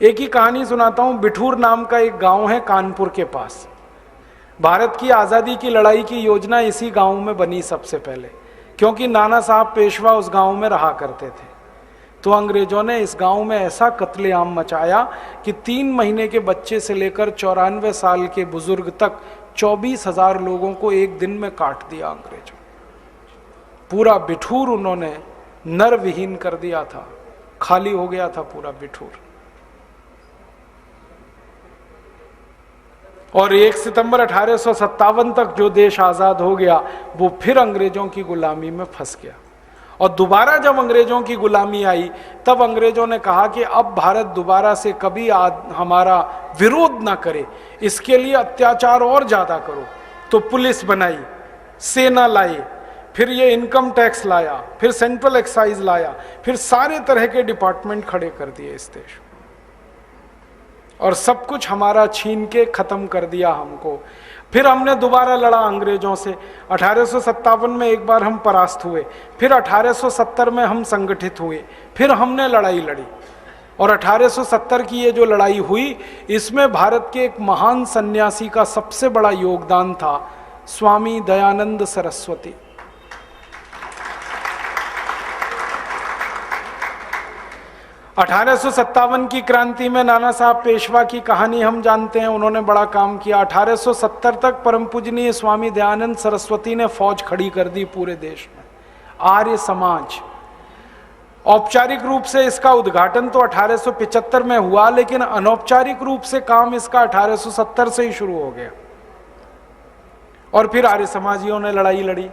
एक ही कहानी सुनाता हूं। बिठूर नाम का एक गांव है कानपुर के पास। भारत की आज़ादी की लड़ाई की योजना इसी गांव में बनी सबसे पहले, क्योंकि नाना साहब पेशवा उस गांव में रहा करते थे। तो अंग्रेजों ने इस गांव में ऐसा कत्लेआम मचाया कि 3 महीने के बच्चे से लेकर 94 साल के बुजुर्ग तक 24,000 लोगों को एक दिन में काट दिया अंग्रेजों। पूरा बिठूर उन्होंने नर विहीन कर दिया था, खाली हो गया था पूरा बिठूर। और 1 सितंबर 1857 तक जो देश आजाद हो गया वो फिर अंग्रेजों की गुलामी में फंस गया। और दोबारा जब अंग्रेजों की गुलामी आई तब अंग्रेजों ने कहा कि अब भारत दोबारा से कभी हमारा विरोध ना करे, इसके लिए अत्याचार और ज्यादा करो। तो पुलिस बनाई, सेना लाई, फिर ये इनकम टैक्स लाया, फिर सेंट्रल एक्साइज लाया, फिर सारे तरह के डिपार्टमेंट खड़े कर दिए इस देश, और सब कुछ हमारा छीन के खत्म कर दिया हमको। फिर हमने दोबारा लड़ा अंग्रेजों से। 1857 में एक बार हम परास्त हुए, फिर 1870 में हम संगठित हुए, फिर हमने लड़ाई लड़ी। और 1870 की ये जो लड़ाई हुई, इसमें भारत के एक महान सन्यासी का सबसे बड़ा योगदान था, स्वामी दयानंद सरस्वती। 1857 की क्रांति में नाना साहब पेशवा की कहानी हम जानते हैं, उन्होंने बड़ा काम किया। 1870 तक परम पूजनीय स्वामी दयानंद सरस्वती ने फौज खड़ी कर दी पूरे देश में। आर्य समाज, औपचारिक रूप से इसका उद्घाटन तो 1875 में हुआ, लेकिन अनौपचारिक रूप से काम इसका 1870 से ही शुरू हो गया। और फिर आर्य समाजियों ने लड़ाई लड़ी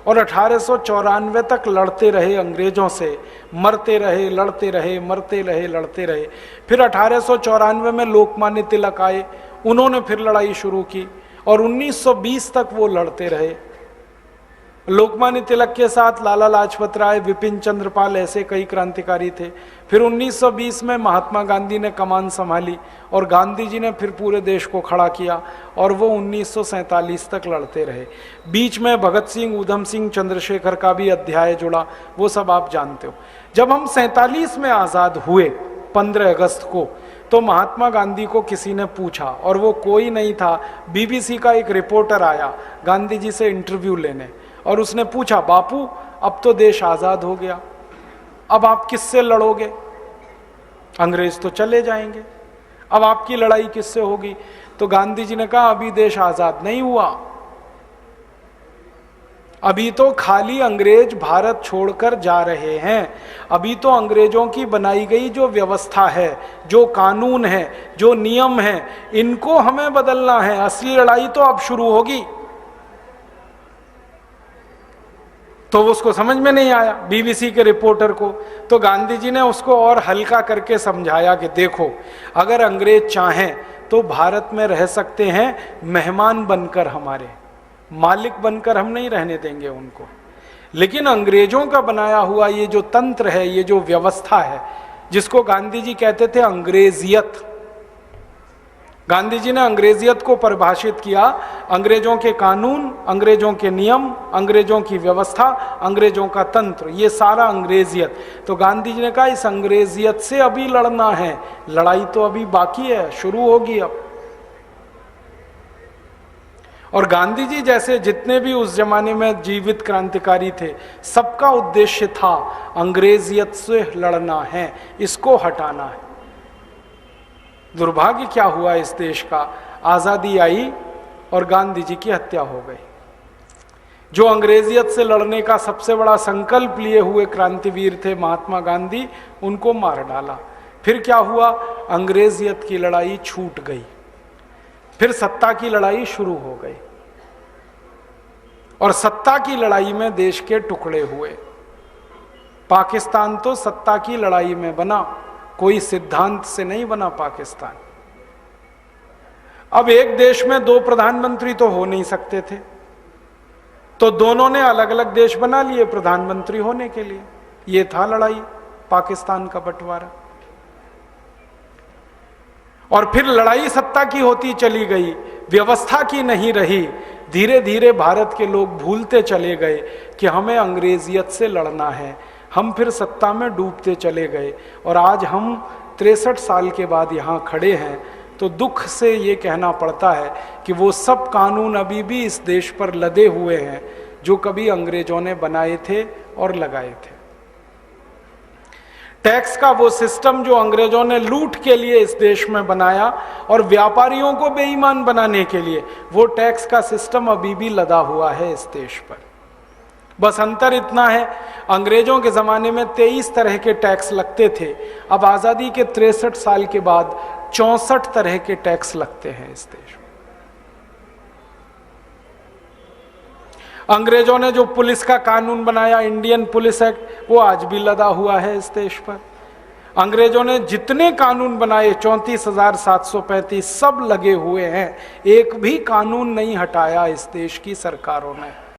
और 1894 तक लड़ते रहे अंग्रेजों से, मरते रहे, लड़ते रहे, मरते रहे, लड़ते रहे। फिर 1894 में लोकमान्य तिलक आए, उन्होंने फिर लड़ाई शुरू की और 1920 तक वो लड़ते रहे। लोकमान्य तिलक के साथ लाला लाजपत राय, विपिन चंद्र पाल, ऐसे कई क्रांतिकारी थे। फिर 1920 में महात्मा गांधी ने कमान संभाली और गांधी जी ने फिर पूरे देश को खड़ा किया और वो 1947 तक लड़ते रहे। बीच में भगत सिंह, ऊधम सिंह, चंद्रशेखर का भी अध्याय जुड़ा, वो सब आप जानते हो। जब हम 47 में आज़ाद हुए 15 अगस्त को, तो महात्मा गांधी को किसी ने पूछा, और वो कोई नहीं था, BBC का एक रिपोर्टर आया गांधी जी से इंटरव्यू लेने, और उसने पूछा, बापू अब तो देश आज़ाद हो गया, अब आप किससे लड़ोगे? अंग्रेज तो चले जाएंगे, अब आपकी लड़ाई किससे होगी? तो गांधी जी ने कहा, अभी देश आज़ाद नहीं हुआ, अभी तो खाली अंग्रेज भारत छोड़कर जा रहे हैं। अभी तो अंग्रेजों की बनाई गई जो व्यवस्था है, जो कानून है, जो नियम है, इनको हमें बदलना है। असली लड़ाई तो अब शुरू होगी। तो उसको समझ में नहीं आया BBC के रिपोर्टर को। तो गांधी जी ने उसको और हल्का करके समझाया कि देखो, अगर अंग्रेज चाहें तो भारत में रह सकते हैं, मेहमान बनकर, हमारे मालिक बनकर हम नहीं रहने देंगे उनको। लेकिन अंग्रेजों का बनाया हुआ ये जो तंत्र है, ये जो व्यवस्था है, जिसको गांधी जी कहते थे अंग्रेजियत, गांधी जी ने अंग्रेजियत को परिभाषित किया, अंग्रेजों के कानून, अंग्रेजों के नियम, अंग्रेजों की व्यवस्था, अंग्रेजों का तंत्र, ये सारा अंग्रेजियत। तो गांधी जी ने कहा, इस अंग्रेजियत से अभी लड़ना है, लड़ाई तो अभी बाकी है, शुरू होगी अब। और गांधी जी जैसे जितने भी उस जमाने में जीवित क्रांतिकारी थे, सबका उद्देश्य था अंग्रेजियत से लड़ना है, इसको हटाना है। दुर्भाग्य क्या हुआ इस देश का, आज़ादी आई और गांधी जी की हत्या हो गई। जो अंग्रेजियत से लड़ने का सबसे बड़ा संकल्प लिए हुए क्रांतिवीर थे महात्मा गांधी, उनको मार डाला। फिर क्या हुआ, अंग्रेजियत की लड़ाई छूट गई, फिर सत्ता की लड़ाई शुरू हो गई। और सत्ता की लड़ाई में देश के टुकड़े हुए। पाकिस्तान तो सत्ता की लड़ाई में बना, कोई सिद्धांत से नहीं बना पाकिस्तान। अब एक देश में 2 प्रधानमंत्री तो हो नहीं सकते थे, तो दोनों ने अलग अलग देश बना लिए प्रधानमंत्री होने के लिए। ये था लड़ाई, पाकिस्तान का बंटवारा। और फिर लड़ाई सत्ता की होती चली गई, व्यवस्था की नहीं रही। धीरे धीरे भारत के लोग भूलते चले गए कि हमें अंग्रेजियत से लड़ना है। हम फिर सत्ता में डूबते चले गए और आज हम 63 साल के बाद यहाँ खड़े हैं तो दुख से ये कहना पड़ता है कि वो सब कानून अभी भी इस देश पर लदे हुए हैं जो कभी अंग्रेजों ने बनाए थे और लगाए थे। टैक्स का वो सिस्टम जो अंग्रेजों ने लूट के लिए इस देश में बनाया और व्यापारियों को बेईमान बनाने के लिए, वो टैक्स का सिस्टम अभी भी लदा हुआ है इस देश पर। बस अंतर इतना है, अंग्रेजों के जमाने में 23 तरह के टैक्स लगते थे, अब आजादी के 63 साल के बाद 64 तरह के टैक्स लगते हैं इस देश में। अंग्रेजों ने जो पुलिस का कानून बनाया, इंडियन पुलिस एक्ट, वो आज भी लदा हुआ है इस देश पर। अंग्रेजों ने जितने कानून बनाए 34,735 सब लगे हुए हैं, एक भी कानून नहीं हटाया इस देश की सरकारों ने।